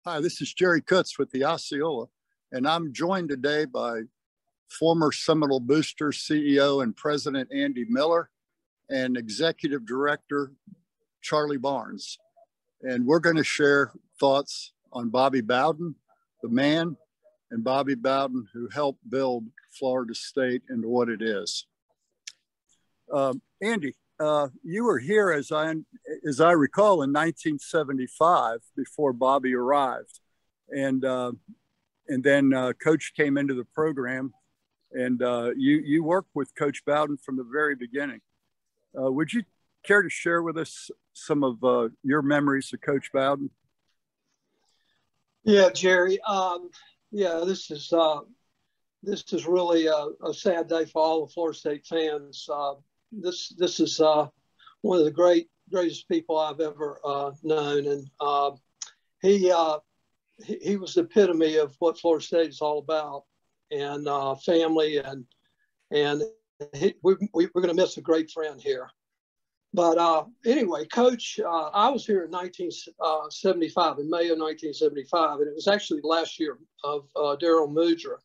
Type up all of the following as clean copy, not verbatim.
Hi, this is Jerry Kutz with the Osceola, and I'm joined today by former Seminole Boosters CEO and President Andy Miller and Executive Director Charlie Barnes. And we're going to share thoughts on Bobby Bowden, the man, and Bobby Bowden, who helped build Florida State into what it is. Andy, you were here, as I recall, in 1975 before Bobby arrived, and then Coach came into the program, and you worked with Coach Bowden from the very beginning. Would you care to share with us some of your memories of Coach Bowden? Yeah, Jerry. This is really a sad day for all the Florida State fans. This is one of the greatest people I've ever known, and he was the epitome of what Florida State is all about, and family, and we're going to miss a great friend here. But anyway, Coach, I was here in 1975, in May of 1975, and it was actually the last year of Daryl Mudra.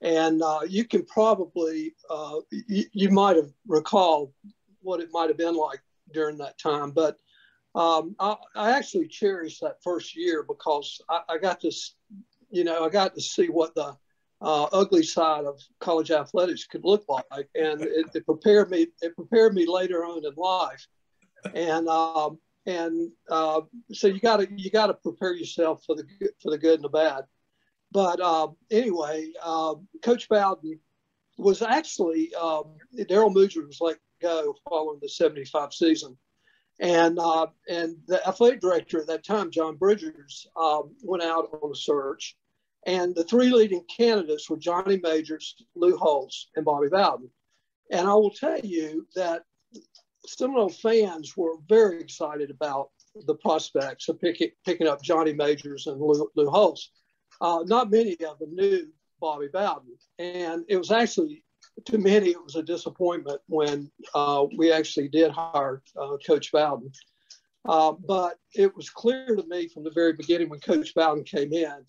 And you can probably, you might have recalled what it might have been like during that time. But I actually cherished that first year because I got to, I got to see what the ugly side of college athletics could look like, and it prepared me. It prepared me later on in life, and so you got to prepare yourself for the good and the bad. But anyway, Coach Bowden was actually Daryl Mudra was let go following the '75 season, and the athletic director at that time, John Bridgers, went out on a search. And the three leading candidates were Johnny Majors, Lou Holtz, and Bobby Bowden. And I will tell you that Seminole fans were very excited about the prospects of picking up Johnny Majors and Lou Holtz. Not many of them knew Bobby Bowden. And it was actually, to many, it was a disappointment when we actually did hire Coach Bowden. But it was clear to me from the very beginning when Coach Bowden came in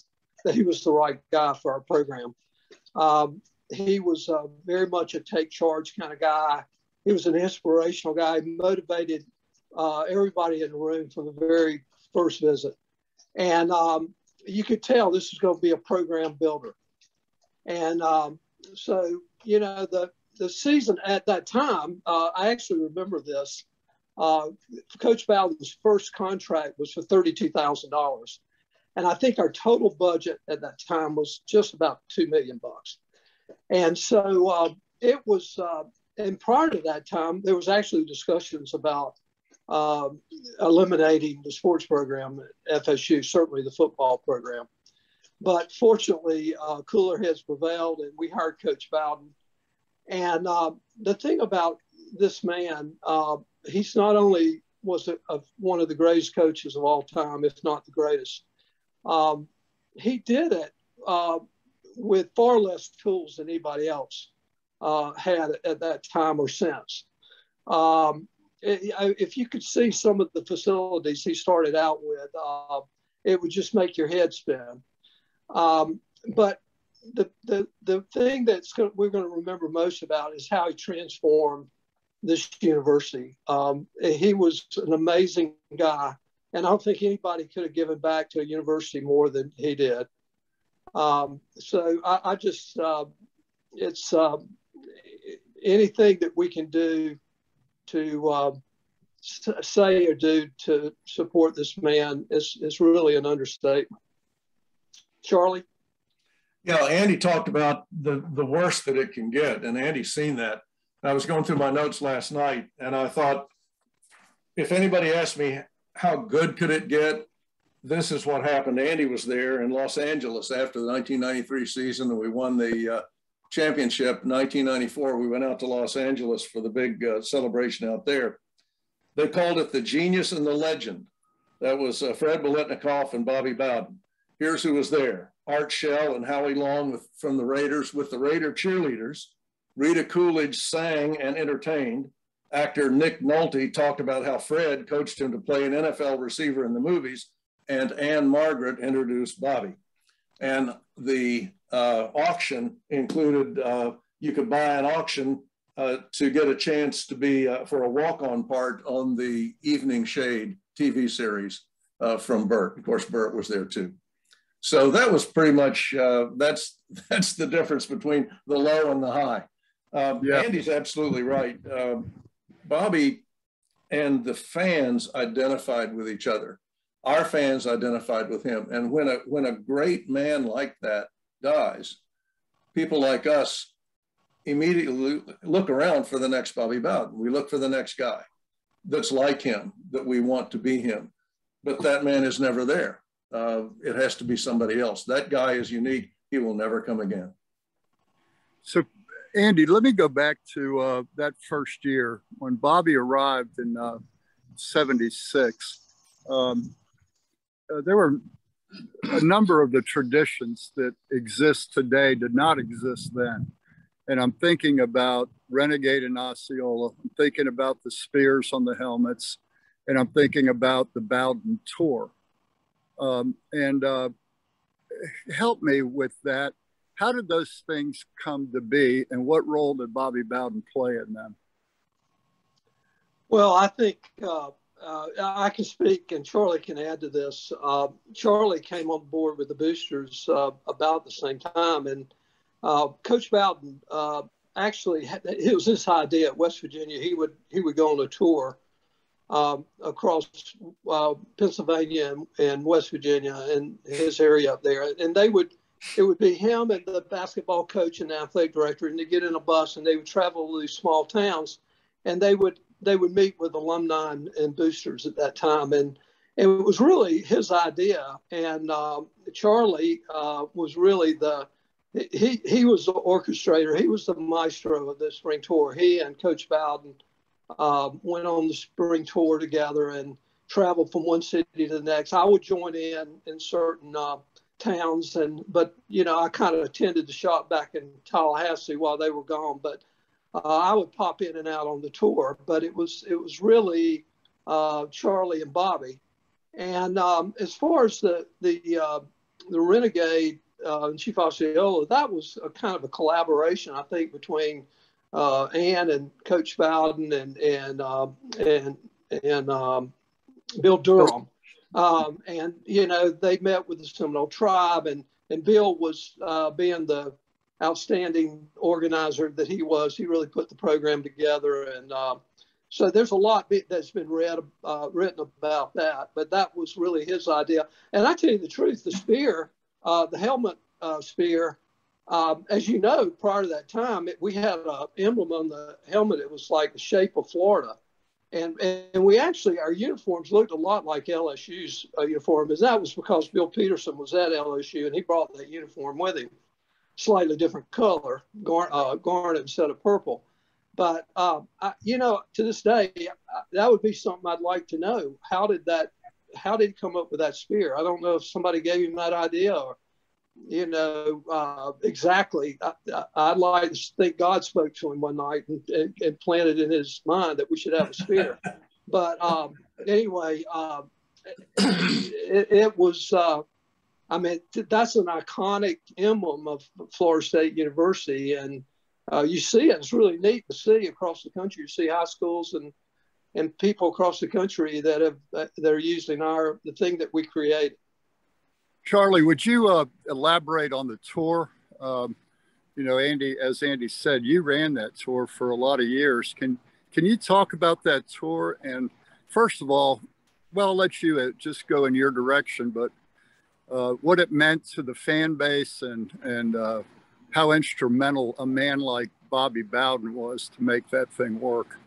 that he was the right guy for our program. He was very much a take charge kind of guy. He was an inspirational guy. He motivated everybody in the room from the very first visit. And you could tell this is going to be a program builder. And so, the season at that time, I actually remember this. Coach Bowden's first contract was for $32,000. And I think our total budget at that time was just about $2 million. And so it was, and prior to that time, there was actually discussions about eliminating the sports program at FSU, certainly the football program. But fortunately, cooler heads prevailed, and we hired Coach Bowden. And the thing about this man, he's not only was one of the greatest coaches of all time, if not the greatest. He did it with far less tools than anybody else had at that time or since. If you could see some of the facilities he started out with, it would just make your head spin. But the thing we're going to remember most about is how he transformed this university. He was an amazing guy. And I don't think anybody could have given back to a university more than he did. So I just, it's anything that we can do to say or do to support this man is really an understatement. Charlie? Yeah, Andy talked about the worst that it can get, and Andy's seen that. I was going through my notes last night, and I thought, if anybody asked me, how good could it get? This is what happened. Andy was there in Los Angeles after the 1993 season, and we won the championship. In 1994, we went out to Los Angeles for the big celebration out there. They called it the genius and the legend. That was Fred Biletnikoff and Bobby Bowden. Here's who was there. Art Shell and Howie Long from the Raiders with the Raider cheerleaders. Rita Coolidge sang and entertained. Actor Nick Nolte talked about how Fred coached him to play an NFL receiver in the movies. and Anne Margaret introduced Bobby. And the auction included, you could buy an auction to get a chance to be for a walk-on part on the Evening Shade TV series from Bert. Of course, Bert was there too. So that was pretty much, that's the difference between the low and the high. Yeah. Andy's absolutely right. Bobby and the fans identified with each other. Our fans identified with him. And when a great man like that dies, people like us immediately look around for the next Bobby Bowden. We look for the next guy that's like him, that we want to be him. But that man is never there. It has to be somebody else. That guy is unique. He will never come again. So, Andy, let me go back to that first year when Bobby arrived in '76. There were a number of the traditions that exist today did not exist then. And I'm thinking about Renegade and Osceola. I'm thinking about the spears on the helmets. And I'm thinking about the Bowden tour. Help me with that. How did those things come to be, and what role did Bobby Bowden play in them? Well, I think I can speak, and Charlie can add to this. Charlie came on board with the Boosters about the same time, and Coach Bowden actually, it was his idea at West Virginia. He would go on a tour across Pennsylvania and West Virginia and his area up there, and it would be him and the basketball coach and the athletic director, and they get in a bus and they would travel to these small towns, and they would meet with alumni and boosters at that time, and it was really his idea. And Charlie was really he was the orchestrator. He was the maestro of the spring tour. He and Coach Bowden went on the spring tour together and traveled from one city to the next. I would join in certain towns, but I kind of attended the shop back in Tallahassee while they were gone. But I would pop in and out on the tour. But it was really Charlie and Bobby. And as far as the Renegade and Chief Osceola, that was a kind of a collaboration, I think, between Ann and Coach Bowden and Bill Durham. And they met with the Seminole tribe, and Bill was being the outstanding organizer that he was. He really put the program together, and so there's a lot that's been written about that. But that was really his idea. And I tell you the truth, the spear, the helmet spear, as you know, prior to that time, we had an emblem on the helmet. It was like the shape of Florida. And we actually, our uniforms looked a lot like LSU's uniform, and that was because Bill Peterson was at LSU, and he brought that uniform with him, slightly different color, garnet instead of purple. But, to this day, that would be something I'd like to know. How did he come up with that spear? I don't know if somebody gave him that idea or, exactly. I'd like to think God spoke to him one night and planted in his mind that we should have a spear. But anyway, it was, that's an iconic emblem of Florida State University. And you see it. It's really neat to see across the country. You see high schools and people across the country that are using the thing that we created. Charlie, would you elaborate on the tour? Andy, as Andy said, you ran that tour for a lot of years. Can you talk about that tour? And first of all, well, I'll let you just go in your direction, but what it meant to the fan base and how instrumental a man like Bobby Bowden was to make that thing work.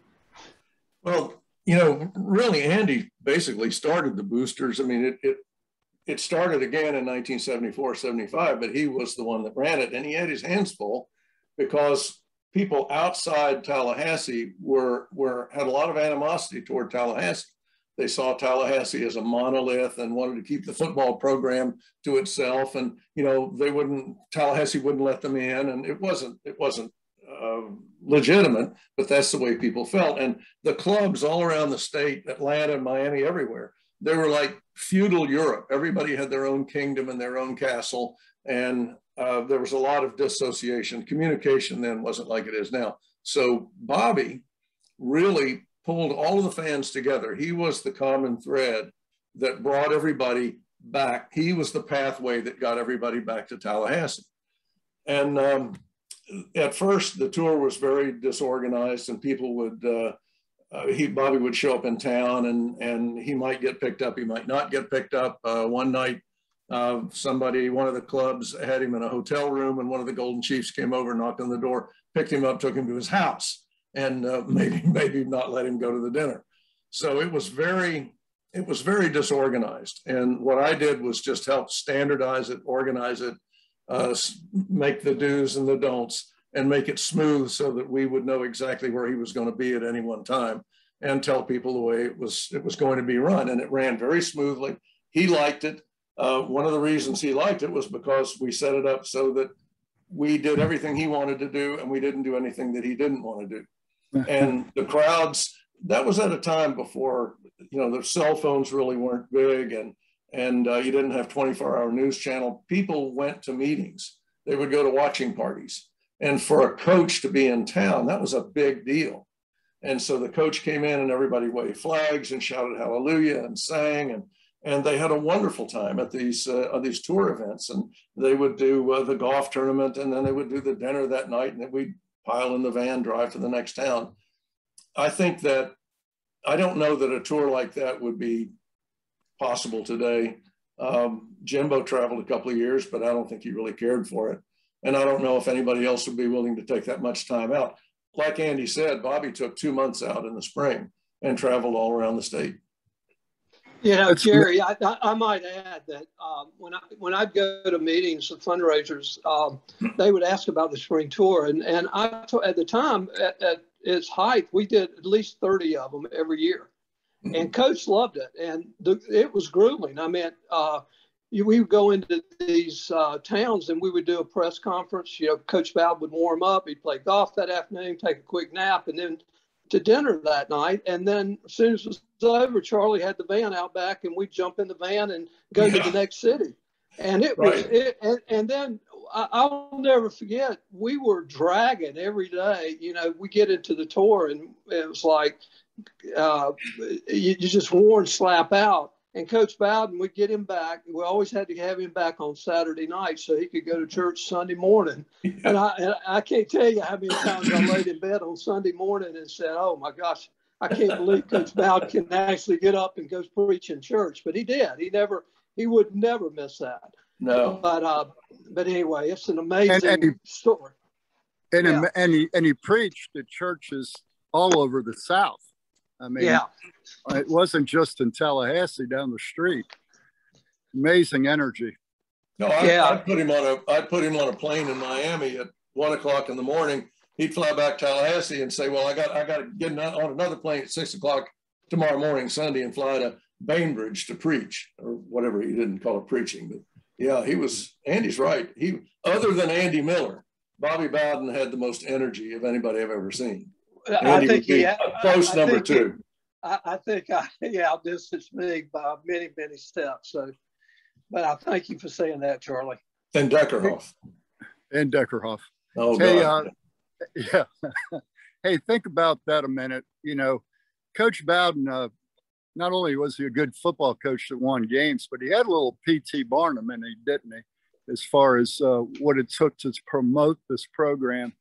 Well, really, Andy basically started the Boosters. I mean, it started again in 1974, 75, but he was the one that ran it. And he had his hands full because people outside Tallahassee had a lot of animosity toward Tallahassee. They saw Tallahassee as a monolith and wanted to keep the football program to itself. And, Tallahassee wouldn't let them in. And it wasn't legitimate, but that's the way people felt. And the clubs all around the state, Atlanta, Miami, everywhere, they were like feudal Europe. Everybody had their own kingdom and their own castle. And there was a lot of dissociation. Communication then wasn't like it is now. So Bobby really pulled all of the fans together. He was the common thread that brought everybody back. He was the pathway that got everybody back to Tallahassee. And at first, the tour was very disorganized, and people would, Bobby would show up in town, and he might get picked up, he might not get picked up. One night, one of the clubs had him in a hotel room, and one of the Golden Chiefs came over, knocked on the door, picked him up, took him to his house, and maybe not let him go to the dinner. So it was very disorganized. And what I did was just help standardize it, organize it, make the do's and the don'ts, and make it smooth so that we would know exactly where he was going to be at any one time, and tell people the way it was going to be run. And it ran very smoothly. He liked it. One of the reasons he liked it was because we set it up so that we did everything he wanted to do, and we didn't do anything that he didn't want to do. And the crowds, that was at a time before, the cell phones really weren't big, and you didn't have 24-hour news channel. People went to meetings. They would go to watching parties. And for a coach to be in town, that was a big deal. And so the coach came in, and everybody waved flags and shouted hallelujah and sang, and they had a wonderful time at these tour events. And they would do the golf tournament, and then they would do the dinner that night, and then we'd pile in the van, drive to the next town. I don't know that a tour like that would be possible today. Jimbo traveled a couple of years, but I don't think he really cared for it. And I don't know if anybody else would be willing to take that much time out. Like Andy said, Bobby took 2 months out in the spring and traveled all around the state. Jerry, I might add that when I'd go to meetings of fundraisers, they would ask about the spring tour. And at the time, at its height, we did at least 30 of them every year. Mm-hmm. And Coach loved it. And it was grueling. I mean, we would go into these towns, and we would do a press conference. Coach Bowden would warm up. He'd play golf that afternoon, take a quick nap, and then to dinner that night. And then as soon as it was over, Charlie had the van out back, and we'd jump in the van and go to the next city. And it was, and then I'll never forget, we were dragging every day. We get into the tour, and it was like you just wore and slap out. And Coach Bowden, we'd get him back. We always had to have him back on Saturday night so he could go to church Sunday morning. Yeah. And I can't tell you how many times I laid in bed on Sunday morning and said, oh my gosh, I can't believe Coach Bowden can actually get up and go preach in church. But he did. He would never miss that. No. But anyway, it's an amazing story. And he preached at churches all over the South. I mean, it wasn't just in Tallahassee down the street. Amazing energy. No, I'd put him on a plane in Miami at 1 o'clock in the morning. He'd fly back to Tallahassee and say, well, I got to get on another plane at 6 o'clock tomorrow morning, Sunday, and fly to Bainbridge to preach, or whatever. He didn't call it preaching, but yeah, Andy's right. Other than Andy Miller, Bobby Bowden had the most energy of anybody I've ever seen. I think he had close number two. I think he outdistanced me by many, many steps. So, but I thank you for saying that, Charlie. And Deckerhoff. Oh, hey, yeah. Hey, think about that a minute. Coach Bowden, not only was he a good football coach that won games, but he had a little P.T. Barnum in it, didn't he? As far as what it took to promote this program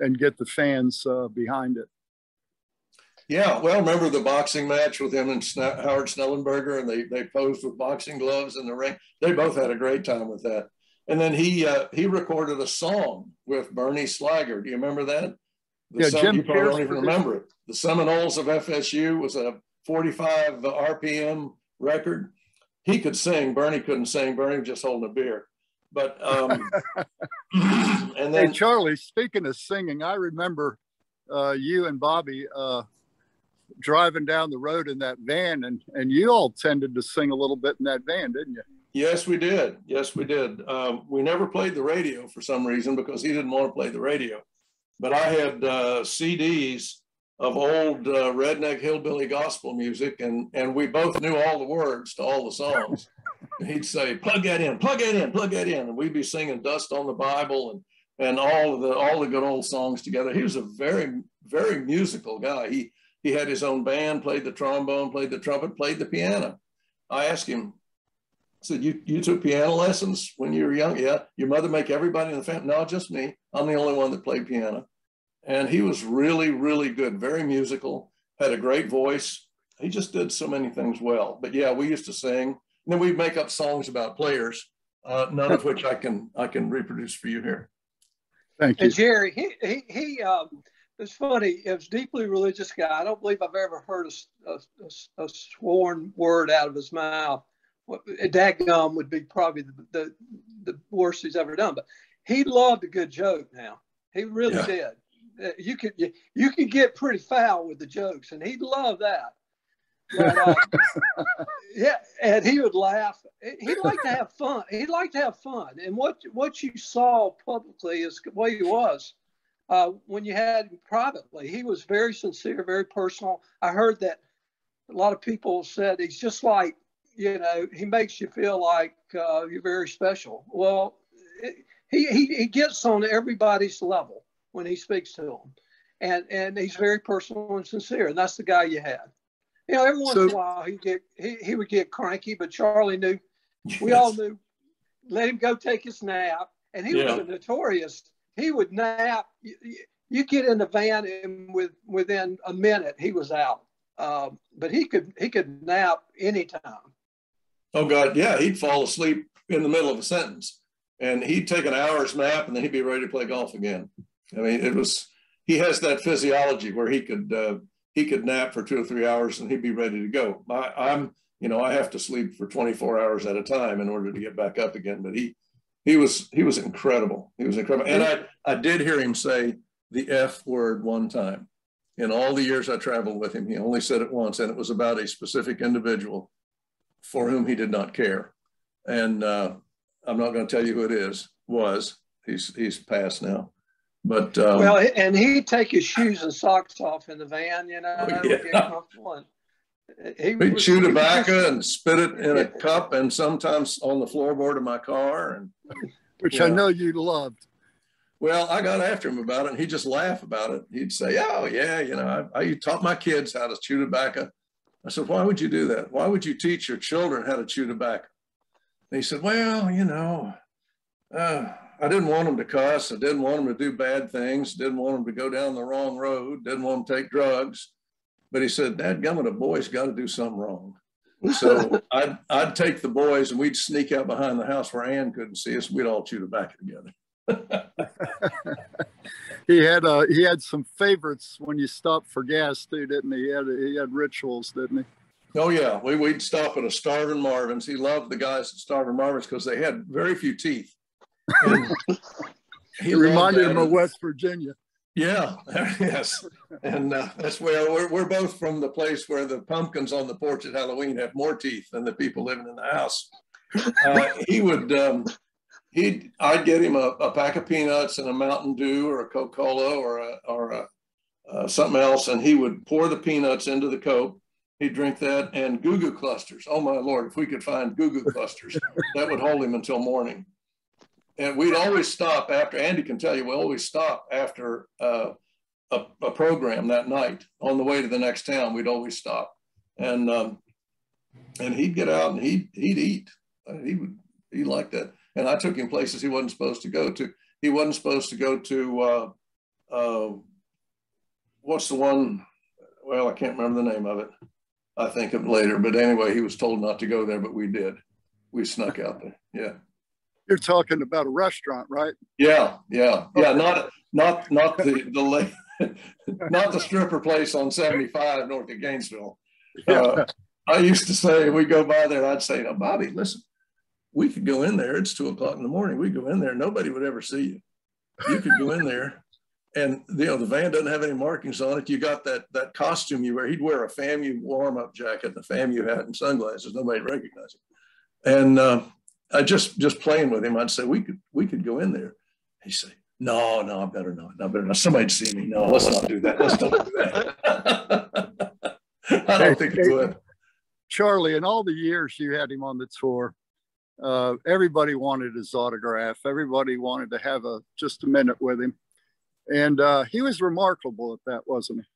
and get the fans behind it. Yeah, well, remember the boxing match with him and Howard Snellenberger, and they posed with boxing gloves in the ring. They both had a great time with that. And then he recorded a song with Bernie Slager. Do you remember that? Jim you probably don't even remember it. The Seminoles of FSU was a 45 RPM record. He could sing. Bernie couldn't sing. Bernie was just holding a beer. But and then, hey, Charlie, speaking of singing, I remember you and Bobby driving down the road in that van, and you all tended to sing a little bit in that van, didn't you? Yes, we did. We never played the radio for some reason because he didn't want to play the radio. But I had CDs old redneck hillbilly gospel music, and we both knew all the words to all the songs. And he'd say, plug that in, plug that in, plug that in. And we'd be singing Dust on the Bible and all the good old songs together. He was a very, very musical guy. He had his own band, played the trombone, played the trumpet, played the piano. I asked him, I said, you took piano lessons when you were young? Yeah. Your mother make everybody in the family? No, just me. I'm the only one that played piano. And he was really, really good, very musical, had a great voice. He just did so many things well. But yeah, we used to sing. And then we'd make up songs about players, none of which I can reproduce for you here. Thank you. And Jerry, he it's funny. He was a deeply religious guy. I don't believe I've ever heard a sworn word out of his mouth. Dadgum would be probably the worst he's ever done. But he loved a good joke. Now he really did. You could get pretty foul with the jokes, and he'd love that. But, yeah, and he would laugh. He liked to have fun. He liked to have fun. And what you saw publicly is the way he was. When you had him privately, he was very sincere, very personal. I heard that a lot of people said he's just like, he makes you feel like you're very special. Well, he gets on everybody's level when he speaks to them, and he's very personal and sincere, and that's the guy you had. Every once in a while he would get cranky, but Charlie knew. We all knew. Let him go take his nap, and he was a notorious. He would nap. You get in the van, and within a minute he was out. But he could nap anytime. Oh God, yeah, he'd fall asleep in the middle of a sentence, and he'd take an hour's nap, and then he'd be ready to play golf again. I mean, he has that physiology where he could nap for 2 or 3 hours and he'd be ready to go. I have to sleep for 24 hours at a time in order to get back up again. But he was incredible. He was incredible. And I did hear him say the F word one time. In all the years I traveled with him, he only said it once, and it was about a specific individual for whom he did not care. And I'm not going to tell you who it was. He's passed now. But and he'd take his shoes and socks off in the van, get comfortable. He'd chew tobacco and spit it in a cup, and sometimes on the floorboard of my car, which I know you loved. Well, I got after him about it, and he'd just laugh about it. He'd say, "Oh yeah, I taught my kids how to chew tobacco." I said, "Why would you do that? Why would you teach your children how to chew tobacco?" And he said, "Well, I didn't want them to cuss. I didn't want them to do bad things. Didn't want them to go down the wrong road. Didn't want them to take drugs." But he said, "Dadgummit, a boy's got to do something wrong." So I'd take the boys, and we'd sneak out behind the house where Ann couldn't see us. We'd all chew tobacco together. He had some favorites when you stopped for gas too, didn't he? He had rituals, didn't he? Oh yeah, we'd stop at a Starvin' Marvin's. He loved the guys at Starvin' Marvin's because they had very few teeth. He reminded him of West Virginia. Yeah, yes, and that's where we're both from, the place where the pumpkins on the porch at Halloween have more teeth than the people living in the house. I'd get him a pack of peanuts and a Mountain Dew or a Coca-Cola or something else, and he would pour the peanuts into the Coke. He'd drink that, and Goo Goo clusters. Oh my Lord, if we could find Goo Goo clusters, that would hold him until morning. And we'd always stop after, Andy can tell you, we always stop after a program that night. On the way to the next town, we'd always stop. And he'd get out and he'd eat. He liked that. And I took him places he wasn't supposed to go to. He wasn't supposed to go to, what's the one? Well, I can't remember the name of it. I think of it later. But anyway, he was told not to go there, but we did. We snuck out there. Yeah. You're talking about a restaurant, right? Yeah. Not the not the stripper place on 75 north of Gainesville. I used to say, we go by there, I'd say, "Now, Bobby, listen, we could go in there. It's 2 o'clock in the morning. We go in there. Nobody would ever see you. You could go in there, and the van doesn't have any markings on it. You got that costume you wear." He'd wear a FAMU warm-up jacket, and a FAMU hat, and sunglasses. Nobody'd recognize him. And I just playing with him, I'd say, we could go in there. He'd say, no, I better not. Somebody'd see me. No, let's not do that. Let's not do that. I don't think he would. Charlie, in all the years you had him on the tour, everybody wanted his autograph. Everybody wanted to have just a minute with him. And he was remarkable at that, wasn't he?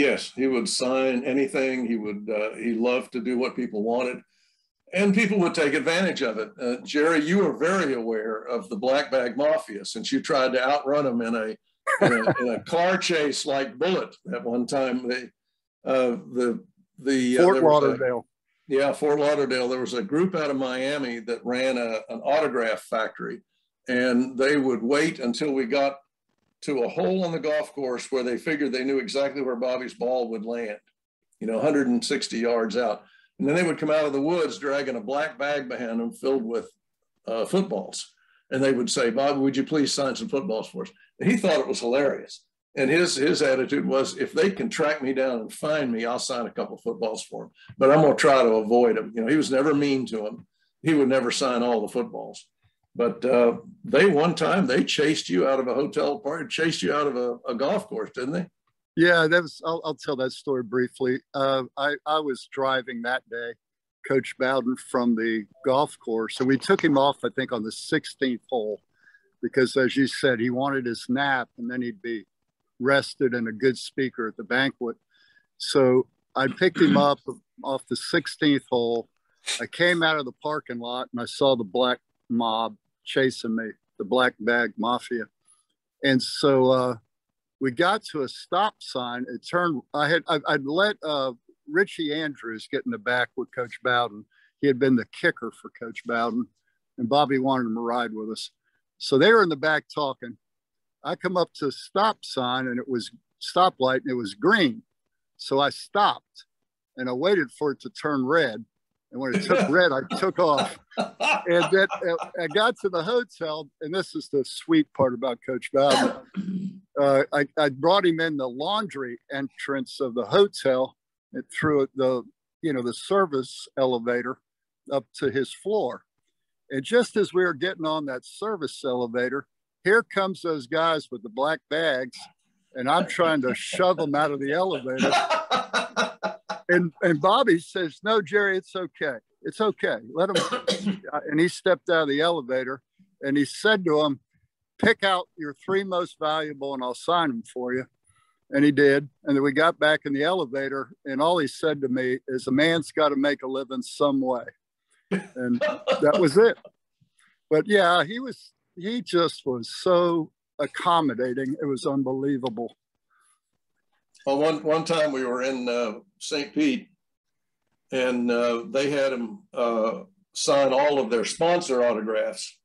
Yes, he would sign anything. He loved to do what people wanted. And people would take advantage of it. Jerry, you are very aware of the Black Bag Mafia, since you tried to outrun them in a car chase like Bullet at one time. Fort Lauderdale. Fort Lauderdale. There was a group out of Miami that ran an autograph factory, and they would wait until we got to a hole on the golf course where they figured they knew exactly where Bobby's ball would land, 160 yards out. And then they would come out of the woods dragging a black bag behind them filled with footballs. And they would say, "Bobby, would you please sign some footballs for us?" And he thought it was hilarious. And his attitude was, if they can track me down and find me, I'll sign a couple of footballs for them. But I'm going to try to avoid them. He was never mean to him. He would never sign all the footballs. But one time they chased you out of a hotel party, chased you out of a golf course, didn't they? Yeah, I'll tell that story briefly. I was driving that day, Coach Bowden, from the golf course. And we took him off, I think, on the 16th hole, because as you said, he wanted his nap and then he'd be rested and a good speaker at the banquet. So I picked him up off the 16th hole. I came out of the parking lot and I saw the black mob chasing me, the Black Bag Mafia. And so we got to a stop sign. It turned, I'd let Richie Andrews get in the back with Coach Bowden. He had been the kicker for Coach Bowden, and Bobby wanted him to ride with us. So they were in the back talking. I come up to a stop sign and it was stoplight and it was green. So I stopped and I waited for it to turn red. And when it took red, I took off. And then I got to the hotel, and this is the sweet part about Coach Bowden. I brought him in the laundry entrance of the hotel and through the service elevator up to his floor. And just as we were getting on that service elevator, here comes those guys with the black bags, and I'm trying to shove them out of the elevator. And Bobby says, "No, Jerry, it's okay. It's okay. Let him." And he stepped out of the elevator and he said to him, "Pick out your 3 most valuable and I'll sign them for you." And he did. And then we got back in the elevator and all he said to me is, "A man's got to make a living some way." And that was it. But yeah, he just was so accommodating. It was unbelievable. Well, one time we were in St. Pete, and they had him sign all of their sponsor autographs.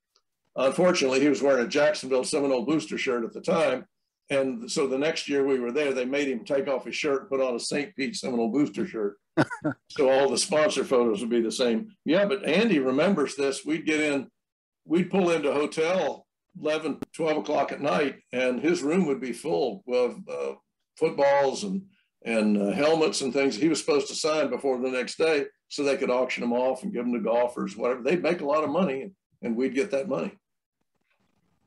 Unfortunately, he was wearing a Jacksonville Seminole booster shirt at the time. And so the next year we were there, they made him take off his shirt and put on a St. Pete Seminole booster shirt. So all the sponsor photos would be the same. Yeah, but Andy remembers this. We'd pull into a hotel 11, 12 o'clock at night, and his room would be full of footballs and helmets and things he was supposed to sign before the next day so they could auction them off and give them to golfers, whatever. They'd make a lot of money, and we'd get that money.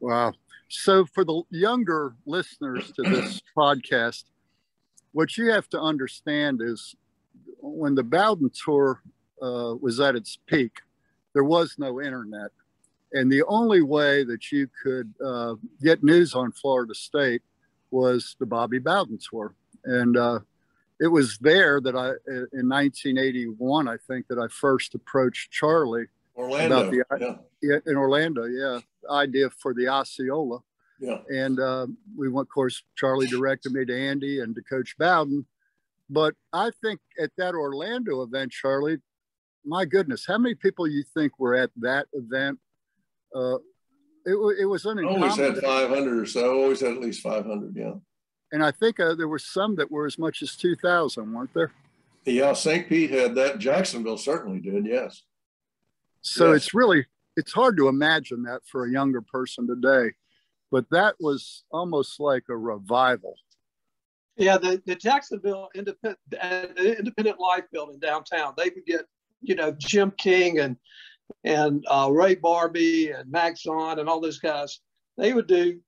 Wow. So for the younger listeners to this podcast, what you have to understand is when the Bowden Tour was at its peak, there was no internet. And the only way that you could get news on Florida State was the Bobby Bowden Tour. And it was there that in 1981, I think, that I first approached Charlie about in Orlando, the idea for the Osceola. Yeah. And we went, of course, Charlie directed me to Andy and to Coach Bowden. But I think at that Orlando event, Charlie, my goodness, how many people you think were at that event? It was uncommon. Always had 500 or so. Always had at least 500, yeah. And I think there were some that were as much as 2,000, weren't there? Yeah, St. Pete had that. Jacksonville certainly did, yes. So yes. It's hard to imagine that for a younger person today, but that was almost like a revival. Yeah, the Jacksonville Independent Life Building downtown, they would get, Jim King and Ray Barbie and Max On and all those guys. They would do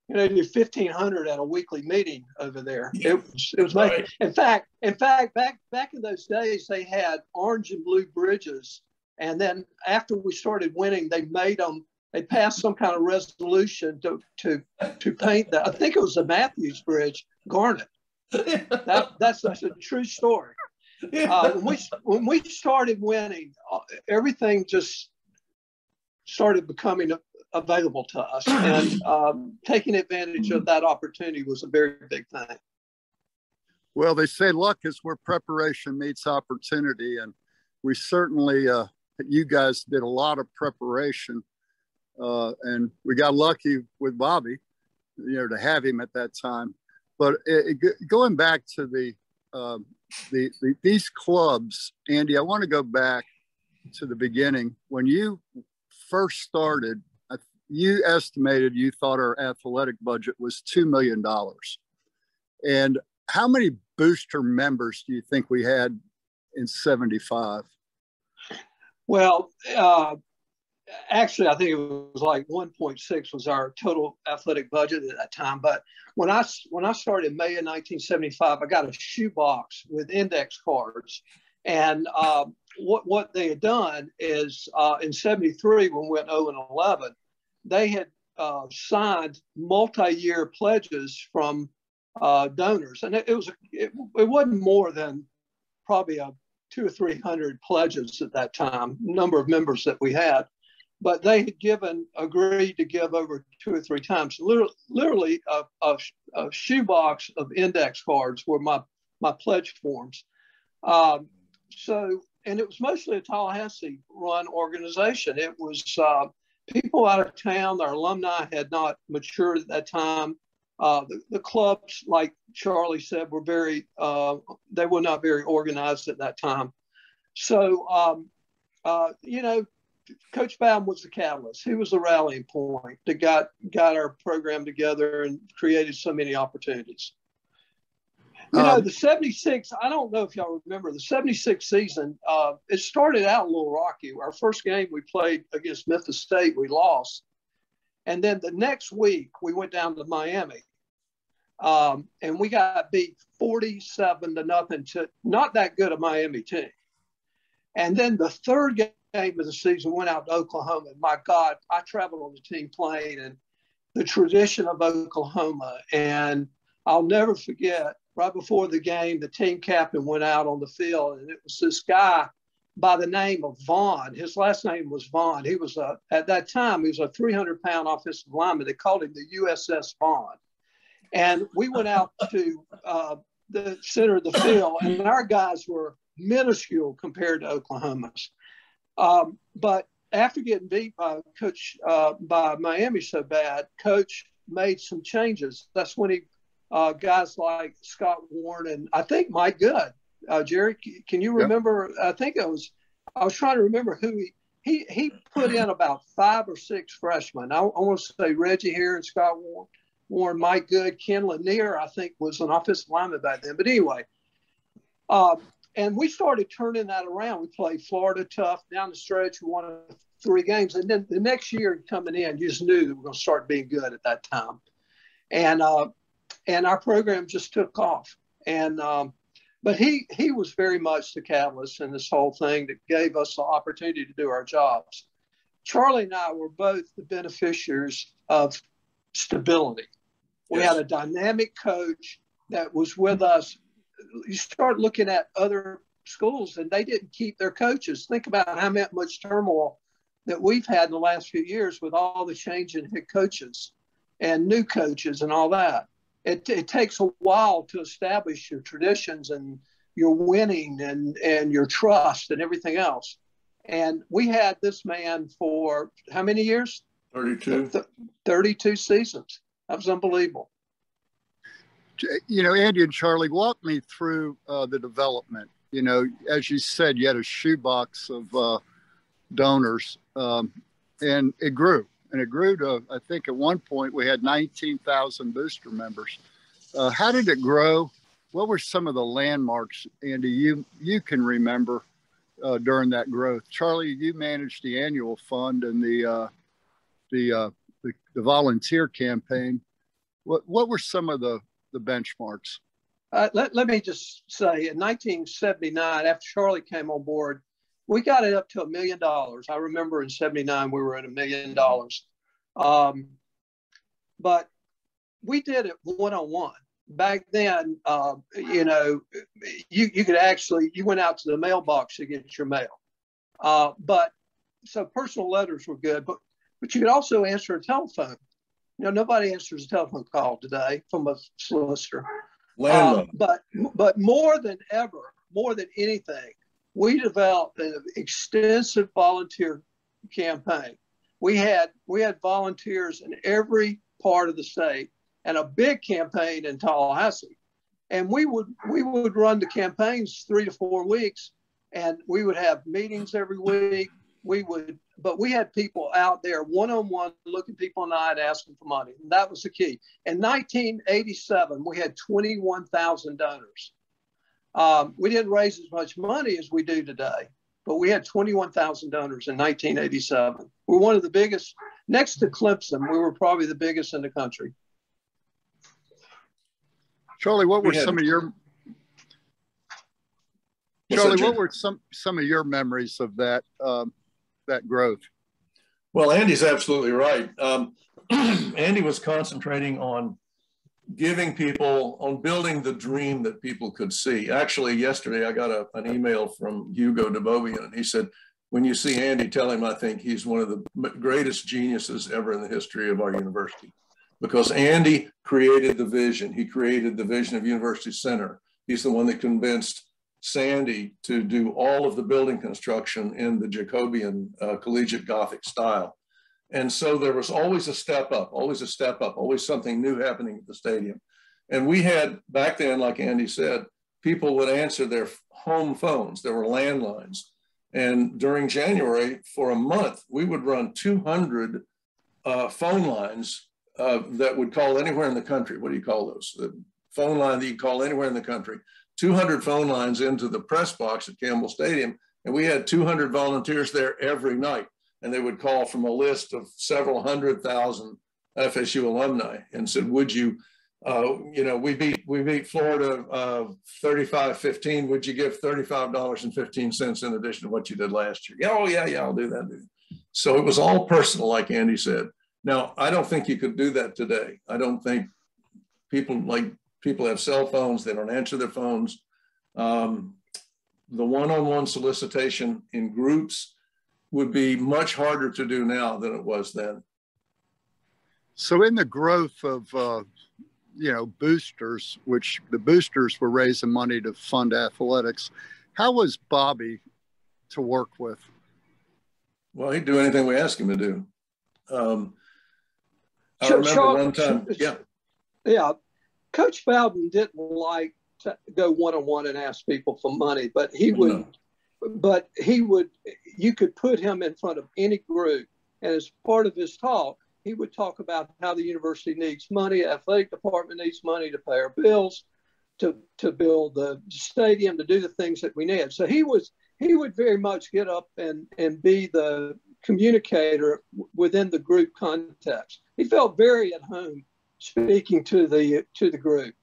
you know, do 1,500 at a weekly meeting over there. Yeah. It was Right. in fact, back in those days, they had orange and blue bridges. And then after we started winning, they passed some kind of resolution to paint that. I think it was the Matthews Bridge garnet. That's a true story. When we started winning, everything just started becoming available to us, and taking advantage of that opportunity was a very big thing. Well, they say luck is where preparation meets opportunity, and we certainly, you guys did a lot of preparation, and we got lucky with Bobby, you know, to have him at that time. But going back to these clubs, Andy, I want to go back to the beginning. When you first started, you estimated, you thought our athletic budget was $2 million. And how many booster members do you think we had in 75? Well, actually, I think it was like 1.6 was our total athletic budget at that time. But when I started in May of 1975, I got a shoebox with index cards. And what they had done is in 73, when we went 0-11, they had signed multi-year pledges from donors. And it wasn't more than probably 200 or 300 pledges at that time, number of members that we had. But they had agreed to give over 2 or 3 times. Literally a shoebox of index cards were my pledge forms. And it was mostly a Tallahassee-run organization. It was people out of town. Our alumni had not matured at that time. The clubs, like Charlie said, they were not very organized at that time. So, you know, Coach Bowden was the catalyst. He was the rallying point that got our program together and created so many opportunities. You know, the 76, I don't know if y'all remember, the 76 season, it started out a little rocky. Our first game we played against Memphis State, we lost. And then the next week, we went down to Miami. And we got beat 47-0 to not that good a Miami team. And then the third game of the season went out to Oklahoma. And my God, I traveled on the team plane, and the tradition of Oklahoma. And I'll never forget, right before the game, the team captain went out on the field, and it was this guy by the name of Vaughn. His last name was Vaughn. He was at that time, he was a 300-pound offensive lineman. They called him the USS Vaughn. And we went out to the center of the field, and our guys were minuscule compared to Oklahoma's. But after getting beat by Miami so bad, Coach made some changes. That's when he guys like Scott Warren and I think Mike Good. Jerry, can you remember? Yep. I was trying to remember who he put in about 5 or 6 freshmen. I want to say Reggie here and Scott Warren, Mike Good, Ken Lanier, I think was an offensive lineman back then. But anyway, and we started turning that around. We played Florida tough down the stretch. We won 3 games. And then the next year coming in, you just knew that we were going to start being good at that time. And our program just took off. And but he was very much the catalyst in this whole thing that gave us the opportunity to do our jobs. Charlie and I were both the beneficiaries of stability. We had a dynamic coach that was with us. You start looking at other schools and they didn't keep their coaches. Think about how much turmoil that we've had in the last few years with all the change in head coaches and new coaches and all that. It takes a while to establish your traditions and your winning and your trust and everything else. And we had this man for how many years? 32. 32 seasons. That was unbelievable. You know, Andy and Charlie, walk me through the development. You know, as you said, you had a shoebox of donors, and it grew. And it grew to, I think at one point we had 19,000 booster members. How did it grow? What were some of the landmarks, Andy, you can remember during that growth? Charlie, you managed the annual fund and the volunteer campaign. What were some of the benchmarks? Let me just say, in 1979, after Charlie came on board, we got it up to $1 million. I remember in '79 we were at $1 million, but we did it one-on-one. Back then, you know, you could actually, you went out to the mailbox to get your mail. But so personal letters were good, but you could also answer a telephone. You know, nobody answers a telephone call today from a solicitor. But more than ever, more than anything, we developed an extensive volunteer campaign. We had volunteers in every part of the state, and a big campaign in Tallahassee. And we would run the campaigns 3 to 4 weeks, and we would have meetings every week. But we had people out there one-on-one looking people in the eye and asking for money. And that was the key. In 1987, we had 21,000 donors. We didn't raise as much money as we do today, but we had 21,000 donors in 1987. We're one of the biggest, next to Clemson, we were probably the biggest in the country. Charlie, what were some of your memories of that that growth? Well, Andy's absolutely right. Andy was concentrating on giving people, on building the dream that people could see. Actually, yesterday I got an email from Hugo DeBovian, and he said, when you see Andy, tell him I think he's one of the greatest geniuses ever in the history of our university. Because Andy created the vision. He created the vision of University Center. He's the one that convinced Sandy to do all of the building construction in the Jacobean collegiate Gothic style. And so there was always a step up, always something new happening at the stadium. And we had, back then, like Andy said, people would answer their home phones. There were landlines. And during January, for a month, we would run 200 phone lines that would call anywhere in the country. What do you call those? The phone line that you call anywhere in the country. 200 phone lines into the press box at Campbell Stadium. And we had 200 volunteers there every night. And they would call from a list of several 100,000 FSU alumni and said, would you, you know, we beat Florida 35-15. Would you give $35.15 in addition to what you did last year? Yeah, oh yeah, I'll do that. So it was all personal, like Andy said. Now, I don't think you could do that today. I don't think people have cell phones. They don't answer their phones. The one-on-one solicitation in groups would be much harder to do now than it was then. So in the growth of, you know, boosters, which the boosters were raising money to fund athletics, how was Bobby to work with? Well, he'd do anything we asked him to do. I remember one time, yeah. Coach Bowden didn't like to go one-on-one and ask people for money, but he would, you could put him in front of any group. And as part of his talk, he would talk about how the university needs money, athletic department needs money to pay our bills, to build the stadium, to do the things that we need. So he would very much get up and be the communicator within the group context. He felt very at home speaking to the group.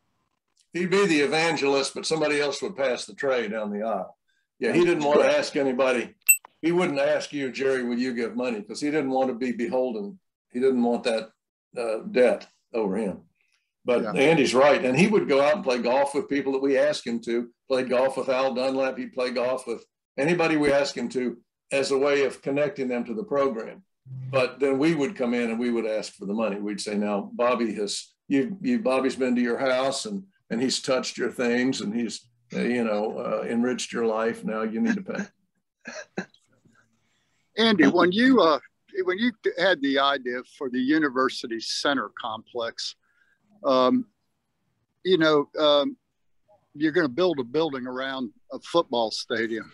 He'd be the evangelist, but somebody else would pass the tray down the aisle. Yeah, he didn't want to ask anybody. He wouldn't ask you, Jerry, will you give money? Because he didn't want to be beholden. He didn't want that debt over him. But yeah. Andy's right. And he would go out and play golf with people that we asked him to. Played golf with Al Dunlap. He'd play golf with anybody we asked him to as a way of connecting them to the program. But then we would come in and we would ask for the money. We'd say, now, Bobby Bobby's been to your house and he's touched your things and he's, enriched your life. Now you need to pay. Andy, when you had the idea for the University Center complex, you're going to build a building around a football stadium.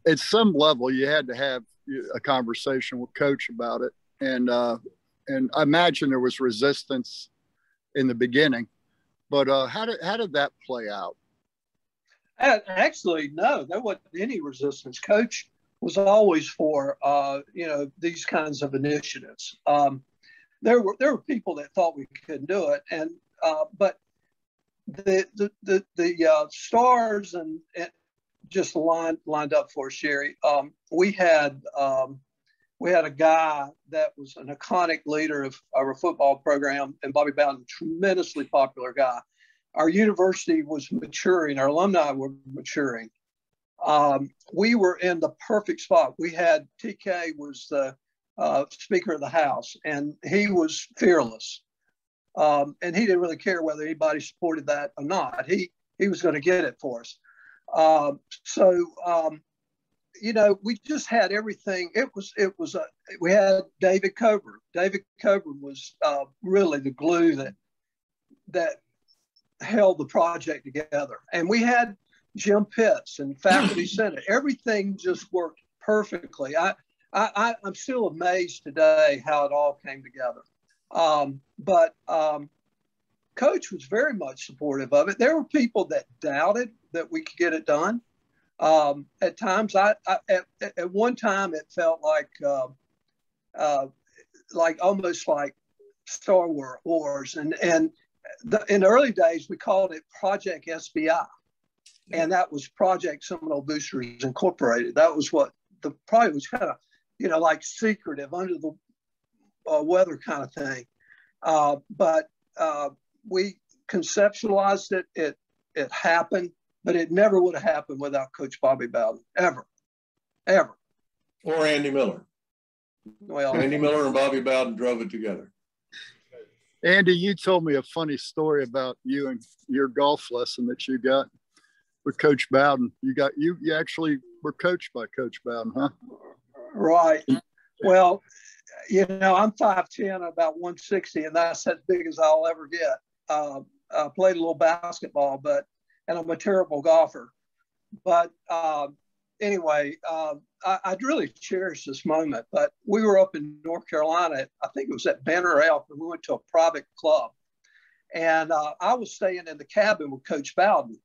At some level, you had to have a conversation with Coach about it, and I imagine there was resistance in the beginning. But how did that play out? Actually, no, there wasn't any resistance. Coach was always for these kinds of initiatives. there were people that thought we couldn't do it, and but the stars and just lined up for us, Jerry. We had a guy that was an iconic leader of our football program, and Bobby Bowden, tremendously popular guy. Our university was maturing. Our alumni were maturing. We were in the perfect spot. We had TK was the Speaker of the House, and he was fearless. And he didn't really care whether anybody supported that or not. He was going to get it for us. We just had everything. We had David Coburn. David Coburn was really the glue that held the project together. And we had Jim Pitts and Faculty Senate. Everything just worked perfectly. I'm still amazed today how it all came together. But Coach was very much supportive of it. There were people that doubted that we could get it done. At times, at one time, it felt like almost like Star Wars. And in the early days, we called it Project SBI. And that was Project Seminole Boosters Incorporated. That was what the project was kind of, like secretive, under the weather kind of thing. But we conceptualized it. It happened, but it never would have happened without Coach Bobby Bowden, ever. Or Andy Miller. Well, Andy Miller and Bobby Bowden drove it together. Andy, you told me a funny story about you and your golf lesson that you got with Coach Bowden. You actually were coached by Coach Bowden, huh? Right. Well, I'm 5'10", about 160, and that's as big as I'll ever get. I played a little basketball, and I'm a terrible golfer. But anyway, I'd really cherish this moment. But we were up in North Carolina. I think it was at Banner Elk, and we went to a private club. And I was staying in the cabin with Coach Bowden.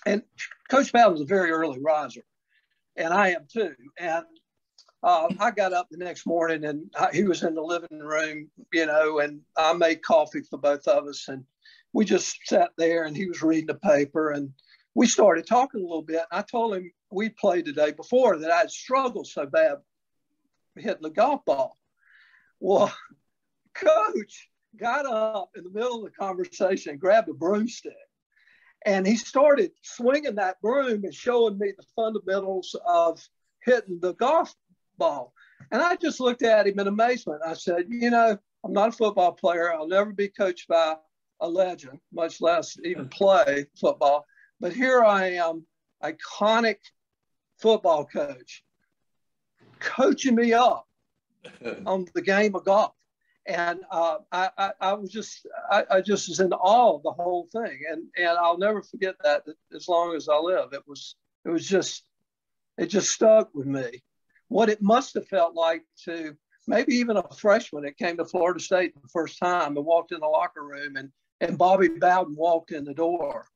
And Coach Bowden was a very early riser, and I am too. And I got up the next morning, and he was in the living room, and I made coffee for both of us. And we just sat there, and he was reading the paper, and we started talking a little bit. I told him we played the day before that I had struggled so bad hitting the golf ball. Well, Coach got up in the middle of the conversation and grabbed a broomstick. And he started swinging that broom and showing me the fundamentals of hitting the golf ball. And I just looked at him in amazement. I said, I'm not a football player. I'll never be coached by a legend, much less even play football. But here I am, iconic football coach, coaching me up on the game of golf. And I just was in awe of the whole thing. And I'll never forget that as long as I live. It just stuck with me. What it must have felt like to maybe even a freshman that came to Florida State the first time and walked in the locker room, and Bobby Bowden walked in the door.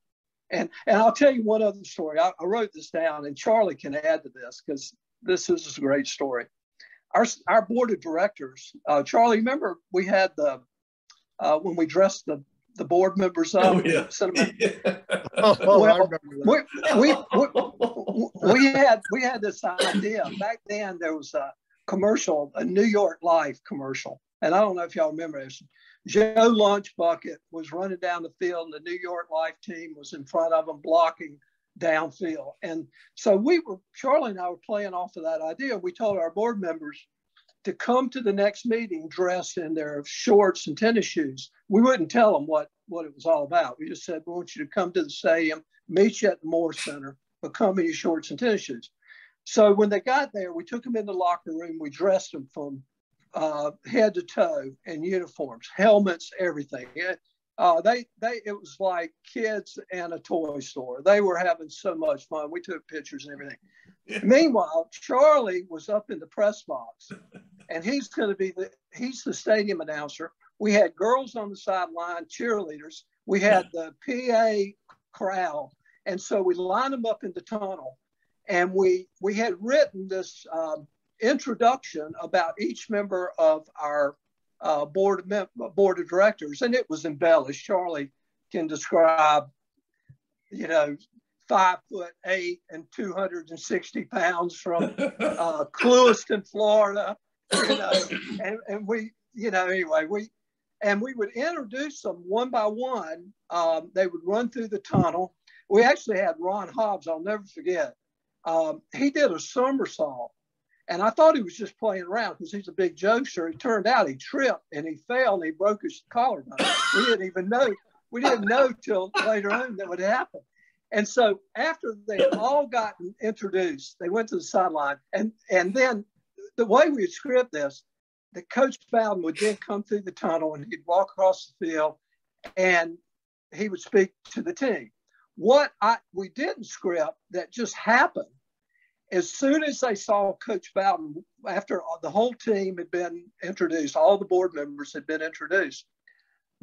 And I'll tell you one other story. I wrote this down, and Charlie can add to this because this is a great story. Our board of directors, Charlie, remember we had when we dressed the board members up? Oh, yeah. Well, we had this idea. Back then there was a commercial, a New York Life commercial. And I don't know if y'all remember this. Joe Lunchbucket was running down the field, and the New York Life team was in front of him blocking downfield. And so Charlie and I were playing off of that idea. We told our board members to come to the next meeting dressed in their shorts and tennis shoes. We wouldn't tell them what it was all about. We just said, we want you to come to the stadium, meet you at the Moore Center, but come in your shorts and tennis shoes. So when they got there, we took them in the locker room. We dressed them from head to toe in uniforms, helmets, everything. It was like kids in a toy store. They were having so much fun. We took pictures and everything. Yeah. Meanwhile, Charlie was up in the press box, and he's the stadium announcer. We had girls on the sideline, cheerleaders. We had the PA crowd. And so we lined them up in the tunnel, and we had written this introduction about each member of our board of directors, and it was embellished. Charlie can describe, 5'8" and 260 pounds from Clewiston, Florida, and we, anyway, we would introduce them one by one. They would run through the tunnel. We actually had Ron Hobbs, I'll never forget. He did a somersault, and I thought he was just playing around because he's a big jokester. It turned out he tripped and he fell and he broke his collarbone. We didn't even know. We didn't know till later on that would happen. And so after they had all gotten introduced, they went to the sideline, and then the way we would script this, the Coach Bowden would then come through the tunnel and he'd walk across the field and he would speak to the team. What we didn't script that just happened, as soon as they saw Coach Bowden, after the whole team had been introduced, all the board members had been introduced,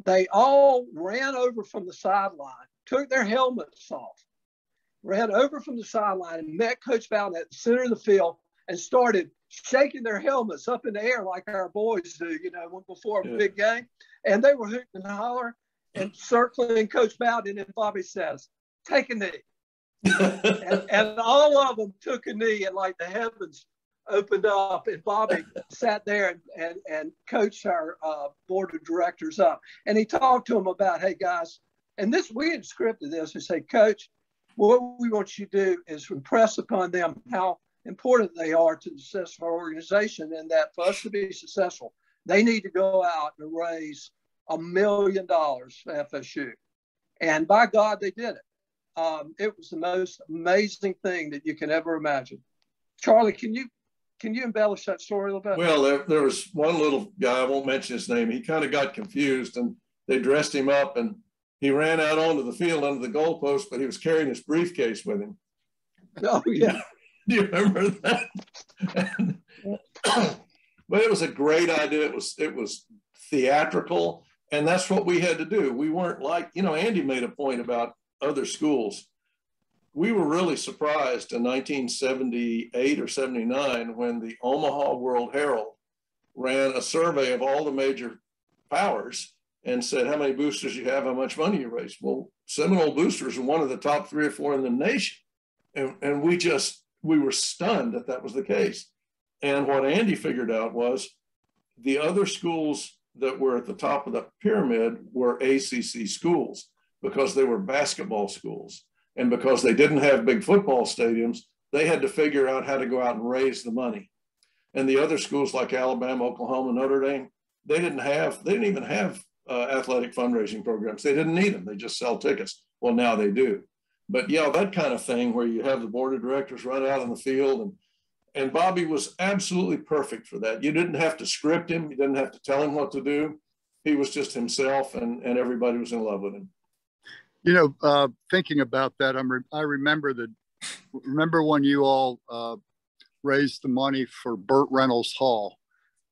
they all ran over from the sideline, took their helmets off, ran over from the sideline and met Coach Bowden at the center of the field and started shaking their helmets up in the air like our boys do, before a big game. And they were hooting and hollering and circling Coach Bowden, and Bobby says, "Take a knee." and all of them took a knee, and like the heavens opened up, and Bobby sat there and coached our board of directors up. And he talked to them about, "Hey guys," and we had scripted this, and say, "Coach, what we want you to do is impress upon them how important they are to the success of our organization, and that for us to be successful, they need to go out and raise $1 million for FSU." And by God, they did it. It was the most amazing thing that you can ever imagine. Charlie, can you embellish that story a little bit? Well, there was one little guy, I won't mention his name. He kind of got confused, and they dressed him up, and he ran out onto the field under the goalpost, but he was carrying his briefcase with him. Oh, yeah. Do you remember that? But it was a great idea. It was theatrical, and that's what we had to do. We weren't like, Andy made a point about other schools. We were really surprised in 1978 or 79 when the Omaha World Herald ran a survey of all the major powers and said, "How many boosters you have, how much money you raise?" Well, Seminole boosters are one of the top 3 or 4 in the nation. And we were stunned that was the case. And what Andy figured out was the other schools that were at the top of the pyramid were ACC schools, because they were basketball schools. And because they didn't have big football stadiums, they had to figure out how to go out and raise the money. And the other schools like Alabama, Oklahoma, Notre Dame, they didn't even have athletic fundraising programs. They didn't need them. They just sell tickets. Well, now they do. But yeah, that kind of thing where you have the board of directors run out in the field, and Bobby was absolutely perfect for that. You didn't have to script him. You didn't have to tell him what to do. He was just himself, and everybody was in love with him. Thinking about that, I remember when you all raised the money for Burt Reynolds Hall,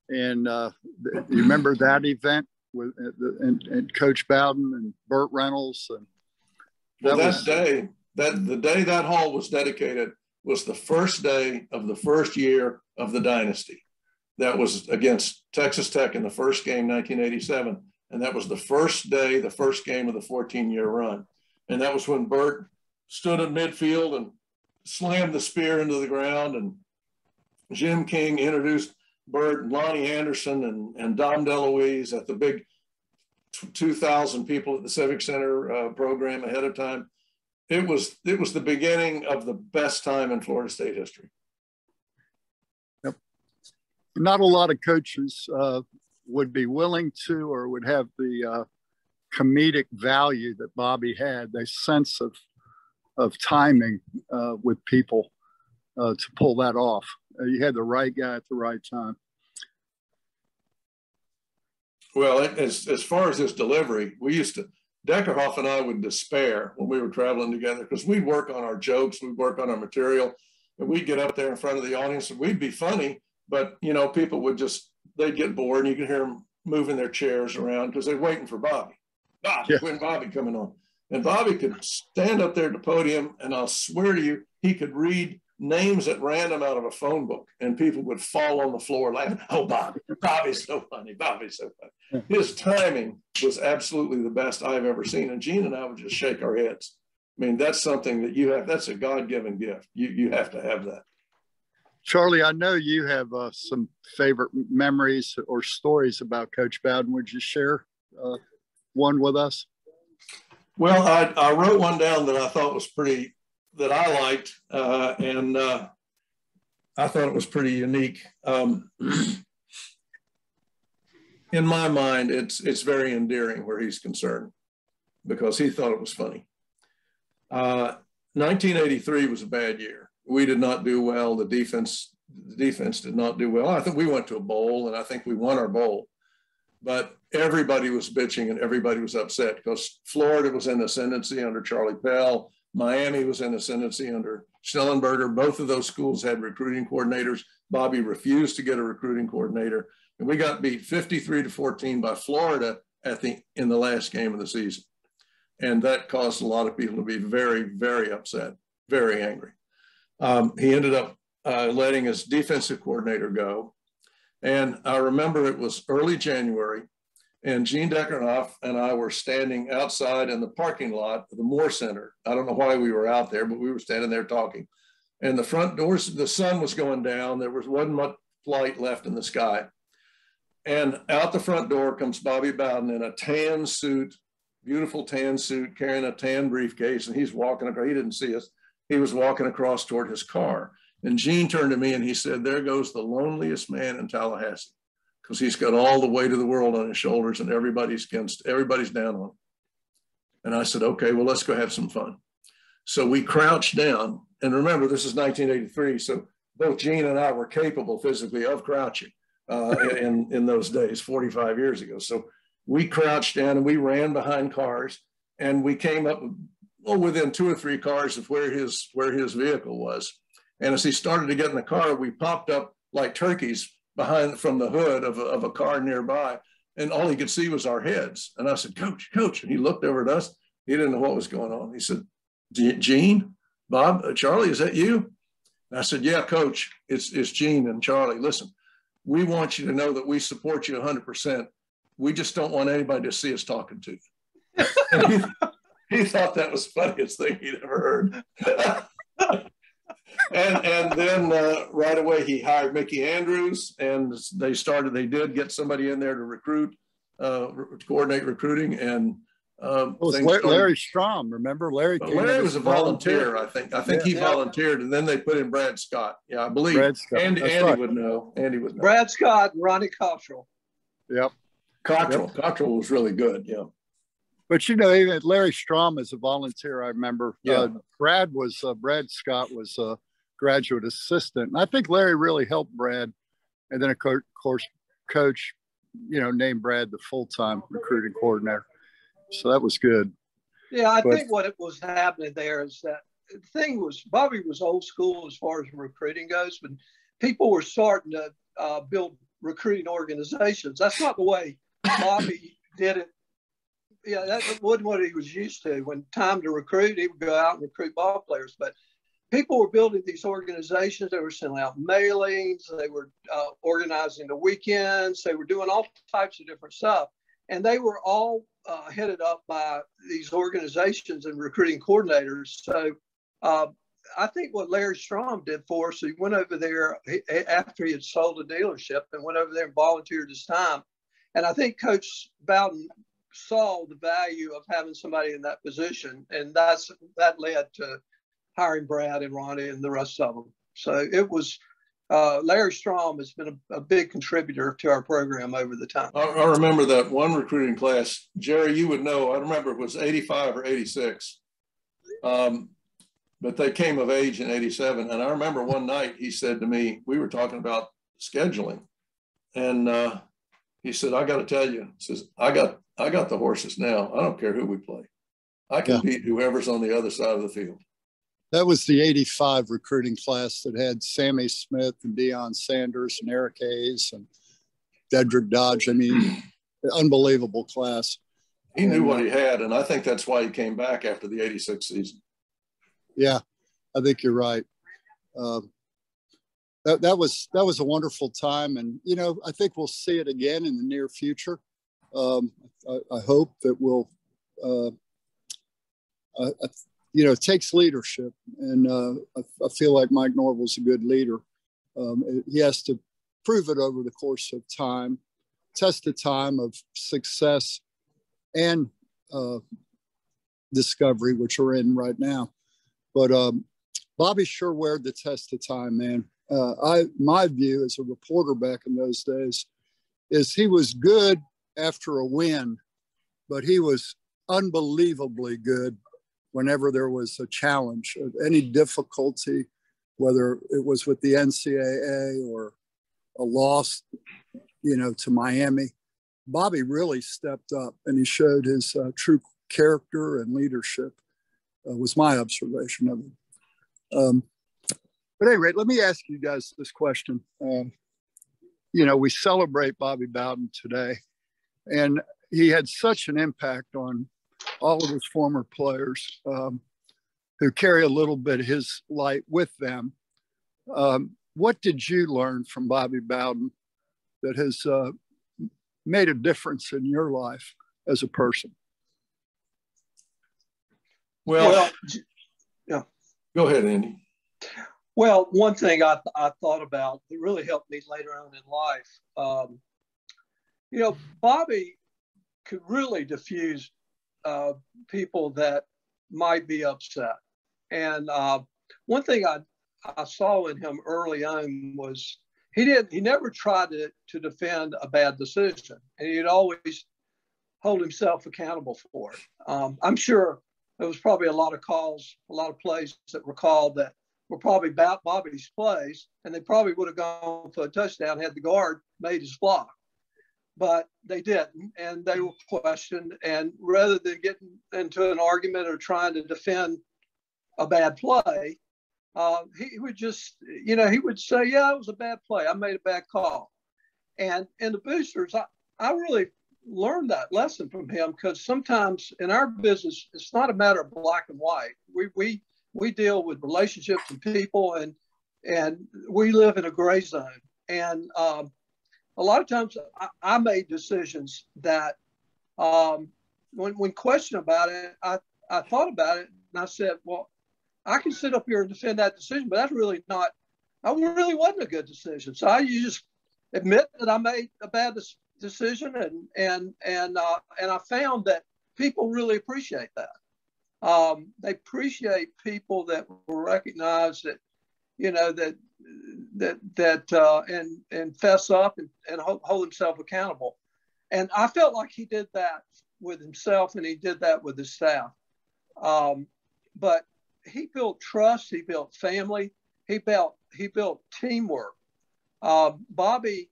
and you remember that event with and Coach Bowden and Burt Reynolds. And the day that hall was dedicated was the first day of the first year of the dynasty. That was against Texas Tech in the first game, 1987. And that was the first day, the first game of the 14-year run. And that was when Burt stood in midfield and slammed the spear into the ground. And Jim King introduced Burt and Lonnie Anderson and Dom DeLuise at the big 2,000 people at the Civic Center program ahead of time. It was the beginning of the best time in Florida State history. Yep. Not a lot of coaches would be willing to or would have the comedic value that Bobby had, the sense of timing with people to pull that off. You had the right guy at the right time. Well, as far as this delivery, Deckerhoff and I would despair when we were traveling together, because we'd work on our jokes, we'd work on our material, and we'd get up there in front of the audience and we'd be funny, but people would they'd get bored, and you could hear them moving their chairs around because they're waiting for Bobby. When Bobby coming on. And Bobby could stand up there at the podium, and I'll swear to you, he could read names at random out of a phone book, and people would fall on the floor laughing. Oh, Bobby's so funny. Bobby's so funny. His timing was absolutely the best I've ever seen. And Gene and I would just shake our heads. I mean, that's something that you have. That's a God-given gift. You have to have that. Charlie, I know you have some favorite memories or stories about Coach Bowden. Would you share one with us? Well, I wrote one down that I thought was pretty, that I liked, and I thought it was pretty unique. In my mind, it's very endearing where he's concerned, because he thought it was funny. 1983 was a bad year. We did not do well. The defense did not do well. I think we went to a bowl, and I think we won our bowl. But everybody was bitching and everybody was upset because Florida was in the ascendancy under Charlie Pell. Miami was in the ascendancy under Schnellenberger. Both of those schools had recruiting coordinators. Bobby refused to get a recruiting coordinator. And we got beat 53-14 by Florida in the last game of the season. And that caused a lot of people to be very, very upset, very angry. He ended up letting his defensive coordinator go. And I remember it was early January, and Gene Deckernoff and I were standing outside in the parking lot of the Moore Center. I don't know why we were out there, but we were standing there talking. And the front doors, the sun was going down. There wasn't much light left in the sky. And out the front door comes Bobby Bowden in a tan suit, beautiful tan suit, carrying a tan briefcase, and he's walking across. He didn't see us. He was walking across toward his car. And Gene turned to me and he said, "There goes the loneliest man in Tallahassee, because he's got all the weight of the world on his shoulders and everybody's down on him." And I said, "Okay, well, let's go have some fun." So we crouched down. And remember, this is 1983. So both Gene and I were capable physically of crouching in those days, 45 years ago. So we crouched down and we ran behind cars, and we came up within 2 or 3 cars of where his vehicle was. And as he started to get in the car, we popped up like turkeys from the hood of a car nearby. And all he could see was our heads. And I said, Coach. And he looked over at us. He didn't know what was going on. He said, "Gene, Bob, Charlie, is that you?" And I said, "Yeah, Coach, it's Gene and Charlie. Listen, we want you to know that we support you 100%. We just don't want anybody to see us talking to you." And he thought that was the funniest thing he'd ever heard. And then right away he hired Mickey Andrews, and they did get somebody in there to coordinate recruiting, and Larry Strom. Remember, Larry was a volunteer. I think he volunteered, and then they put in Brad Scott. Yeah, I believe Andy right. would know. Andy would know. Brad Scott and Ronnie Cottrell. Yep. Cottrell was really good. Yeah. But even Larry Strom is a volunteer. I remember. Yeah. Brad Scott was a graduate assistant, and I think Larry really helped Brad. And then of course, Coach, named Brad the full-time recruiting coordinator. So that was good. Yeah, I think what was happening there is that the thing was, Bobby was old school as far as recruiting goes, but people were starting to build recruiting organizations. That's not the way Bobby did it. Yeah, that wasn't what he was used to. When time to recruit, he would go out and recruit ball players. But people were building these organizations. They were sending out mailings. They were organizing the weekends. They were doing all types of different stuff. And they were all headed up by these organizations and recruiting coordinators. So I think what Larry Strom did for us, he went over there after he had sold the dealership and went over there and volunteered his time. And I think Coach Bowden saw the value of having somebody in that position. And that led to hiring Brad and Ronnie and the rest of them. So it was Larry Strom has been a big contributor to our program over the time. I remember that one recruiting class, Jerry, you would know, I remember it was 85 or 86, but they came of age in 87. And I remember one night he said to me, we were talking about scheduling, and he said, "I got to tell you," he says, I got the horses now. I don't care who we play. I can beat whoever's on the other side of the field. That was the 85 recruiting class that had Sammy Smith and Deion Sanders and Eric Hayes and Dedrick Dodge. I mean, unbelievable class. He knew what he had, and I think that's why he came back after the 86 season. Yeah, I think you're right. That was a wonderful time, and I think we'll see it again in the near future. I hope that we'll. It takes leadership, and I feel like Mike Norville's a good leader. He has to prove it over the course of time, test the time of success and discovery, which we're in right now. But Bobby sure weared the test of time, man. My view as a reporter back in those days is he was good after a win, but he was unbelievably good whenever there was a challenge, any difficulty, whether it was with the NCAA or a loss, to Miami. Bobby really stepped up, and he showed his true character and leadership, was my observation of him. But at any rate, let me ask you guys this question. We celebrate Bobby Bowden today, and he had such an impact on all of his former players who carry a little bit of his light with them. What did you learn from Bobby Bowden that has made a difference in your life as a person? Well, yeah. Go ahead, Andy. Well, one thing I thought about that really helped me later on in life, Bobby could really diffuse people that might be upset. And one thing I saw in him early on was he never tried to defend a bad decision, and he'd always hold himself accountable for it. I'm sure there was probably a lot of calls, a lot of plays that were called that were probably about Bobby's plays, and they probably would have gone for a touchdown had the guard made his block. But they didn't, and they were questioned. And rather than getting into an argument or trying to defend a bad play, he would just, he would say, yeah, it was a bad play. I made a bad call. And in the boosters, I really learned that lesson from him, because sometimes in our business, it's not a matter of black and white. We deal with relationships and people, and we live in a gray zone. And a lot of times I made decisions that when questioned about it, I thought about it, and I said, well, I can sit up here and defend that decision, but that's really not, I really wasn't a good decision. So you just admit that I made a bad decision, and I found that people really appreciate that. They appreciate people that will recognize that, and fess up and hold himself accountable. And I felt like he did that with himself, and he did that with his staff. But he built trust, he built family, he built teamwork. Bobby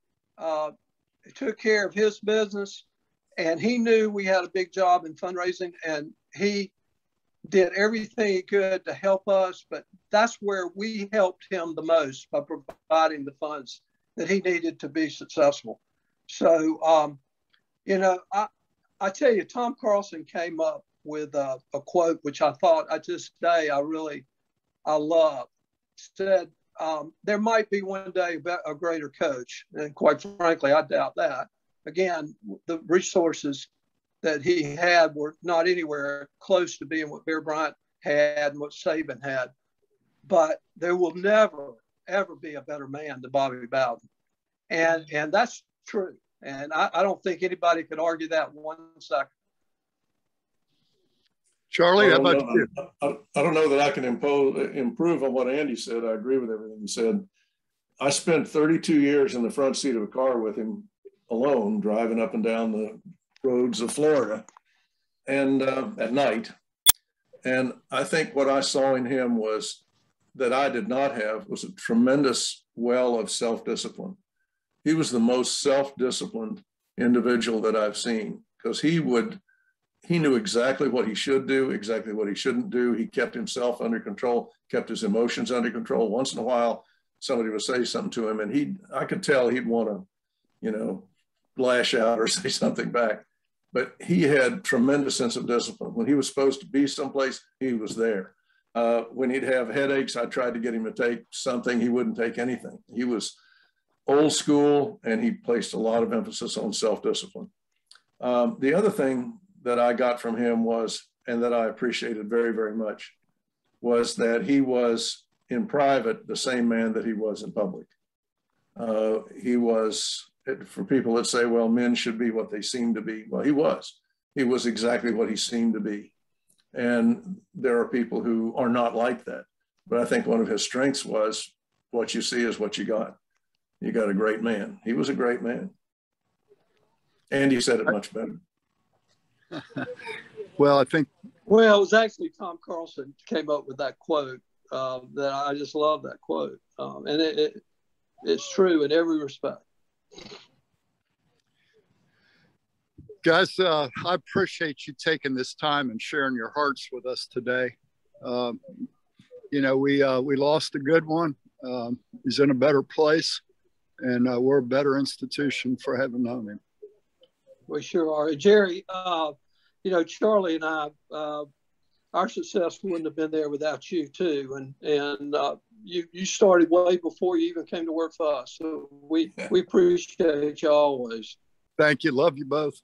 took care of his business, and he knew we had a big job in fundraising, and he did everything he could to help us, but that's where we helped him the most, by providing the funds that he needed to be successful. So, I tell you, Tom Carlson came up with a quote, which I thought I love. Said, there might be one day a greater coach. And quite frankly, I doubt that. Again, the resources that he had were not anywhere close to being what Bear Bryant had and what Saban had. But there will never, ever be a better man than Bobby Bowden. And that's true. And I don't think anybody could argue that 1 second. Charlie, how about you? I don't know that I can improve on what Andy said. I agree with everything he said. I spent 32 years in the front seat of a car with him alone, driving up and down the roads of Florida and at night. And I think what I saw in him was that I did not have was a tremendous well of self-discipline. He was the most self-disciplined individual that I've seen, because he knew exactly what he should do, exactly what he shouldn't do. He kept himself under control, kept his emotions under control. Once in a while, somebody would say something to him, and I could tell he'd want to, lash out or say something back. But he had tremendous sense of discipline. When he was supposed to be someplace, he was there. When he'd have headaches, I tried to get him to take something. He wouldn't take anything. He was old school, and he placed a lot of emphasis on self-discipline. The other thing that I got from him was, and that I appreciated very, very much, was that he was in private the same man that he was in public. He was, for people that say, well, men should be what they seem to be. Well, he was exactly what he seemed to be. And there are people who are not like that. But I think one of his strengths was what you see is what you got. You got a great man. He was a great man. Andy said it much better. Well, I think. Well, it was actually Tom Carlson came up with that quote. That I just love that quote. And it's true in every respect. Guys, I appreciate you taking this time and sharing your hearts with us today. You know, we lost a good one. He's in a better place, and we're a better institution for having known him. We sure are. Jerry, you know, Charlie and I, our success wouldn't have been there without you too. And you started way before you even came to work for us. So we appreciate you always. Thank you. Love you both.